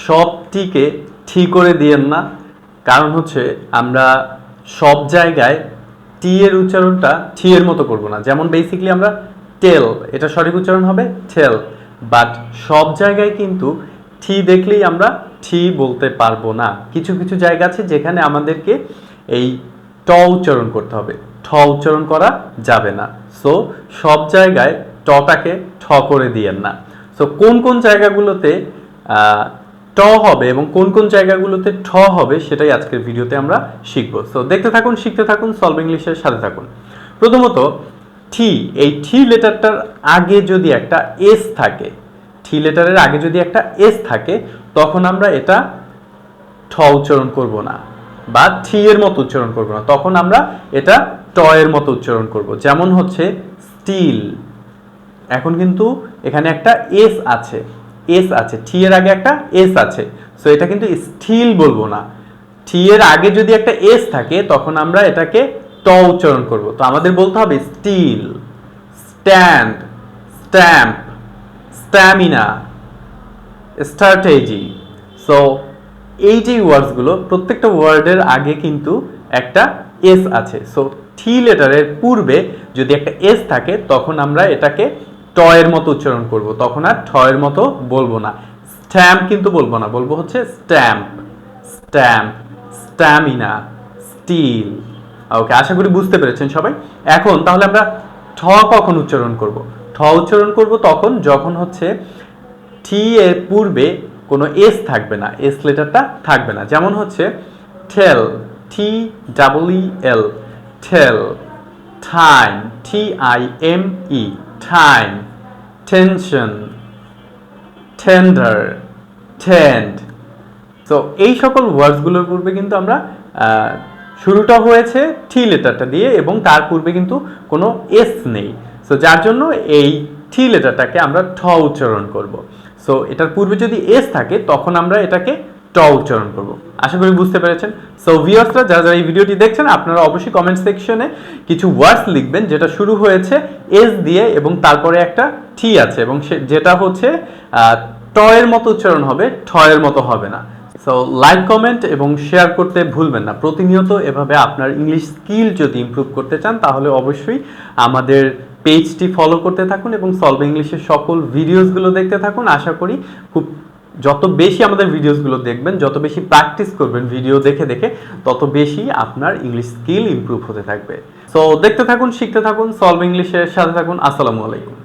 সবটিকে ঠিক করে দিয়েন না, কারণ হচ্ছে আমরা সব জায়গায় টি এর উচ্চারণটা টি এর মতো করব না। যেমন বেসিক্যালি আমরা টেল, এটা সঠিক উচ্চারণ হবে টেল, বাট সব জায়গায় কিন্তু টি দেখলেই আমরা টি বলতে পারবো না। কিছু কিছু জায়গা আছে যেখানে আমাদেরকে এই ট উচ্চারণ করতে হবে, ঠ উচ্চারণ করা যাবে না। সো সব জায়গায় টটাকে ঠ করে দিয়েন না। সো কোন কোন জায়গাগুলোতে ট হবে এবং কোন কোন জায়গাগুলোতে ঠ হবে সেটাই আজকের ভিডিওতে আমরা শিখব। সো দেখতে থাকুন, শিখতে থাকুন, সলভ ইংলিশের সাথে থাকুন। প্রথমত টি, এই টি লেটারটার আগে যদি একটা এস থাকে, টি লেটারের আগে যদি একটা এস থাকে, তখন আমরা এটা ঠ উচ্চারণ করব না বা টি এর মতো উচ্চারণ করব না, তখন আমরা এটা ট এর মতো উচ্চারণ করব। যেমন হচ্ছে স্টিল, এখন কিন্তু এখানে একটা এস আছে, এস আছে, টি এর আগে একটা এস আছে, সো এটা কিন্তু স্টিল বলবো না। টি এর আগে যদি একটা এস থাকে তখন আমরা এটাকে ট উচ্চারণ করব। তো আমাদের বলতে হবে still, stand, stamp, stamina, strategy. So এই যে ওয়ার্ডসগুলো, প্রত্যেকটা ওয়ার্ডের আগে কিন্তু একটা এস আছে। সো টি লেটারের পূর্বে যদি একটা এস থাকে তখন আমরা এটাকে ট এর মতো উচ্চারণ করব, তখন আর ঠ এর মতো বলবো না। স্ট্যাম্প কিন্তু বলবো না, বলবো হচ্ছে স্ট্যাম্প, স্ট্যাম্প, স্ট্যামিনা, স্টিল। ওকে, আশা করি বুঝতে পেরেছেন সবাই। এখন তাহলে আমরা ঠ কখন উচ্চারণ করব? ঠ উচ্চারণ করব তখন যখন হচ্ছে টি এর পূর্বে কোনো এস থাকবে না, এস লেটারটা থাকবে না। যেমন হচ্ছে tell, T double E L, tell, time, T I M E, time, tension, tender, tend. So এই সকল ওয়ার্ডসগুলোর পূর্বে কিন্তু আমরা শুরুটা হয়েছে টি লেটারটা দিয়ে এবং তার পূর্বে কিন্তু কোনো এস নেই। সো যার জন্য এই টি লেটারটাকে আমরা ঠ উচ্চারণ করব। সো এটার পূর্বে যদি এস থাকে তখন আমরা এটাকে ট উচ্চারণ করব। আশা করি বুঝতে পেরেছেন। সো ভিউয়ার্সরা যারা যারা এই ভিডিওটি দেখছেন, আপনারা অবশ্যই কমেন্ট সেকশনে কিছু ওয়ার্ডস লিখবেন যেটা শুরু হয়েছে এস দিয়ে এবং তারপরে একটা টি আছে এবং যেটা হচ্ছে ট এর মতো উচ্চারণ হবে, ঠ এর মতো হবে না। সো লাইক, কমেন্ট এবং শেয়ার করতে ভুলবেন না। প্রতিনিয়ত এভাবে আপনার ইংলিশ স্কিল যদি ইমপ্রুভ করতে চান তাহলে অবশ্যই আমাদের পেজটি ফলো করতে থাকুন এবং সলভ ইংলিশের সকল ভিডিওসগুলো দেখতে থাকুন। আশা করি খুব যত বেশি আমাদের ভিডিওসগুলো দেখবেন, যত বেশি প্র্যাকটিস করবেন ভিডিও দেখে দেখে, তত বেশি আপনার ইংলিশ স্কিল ইমপ্রুভ হতে থাকবে। সো দেখতে থাকুন, শিখতে থাকুন, সলভ ইংলিশের সাথে থাকুন। আসসালামু আলাইকুম।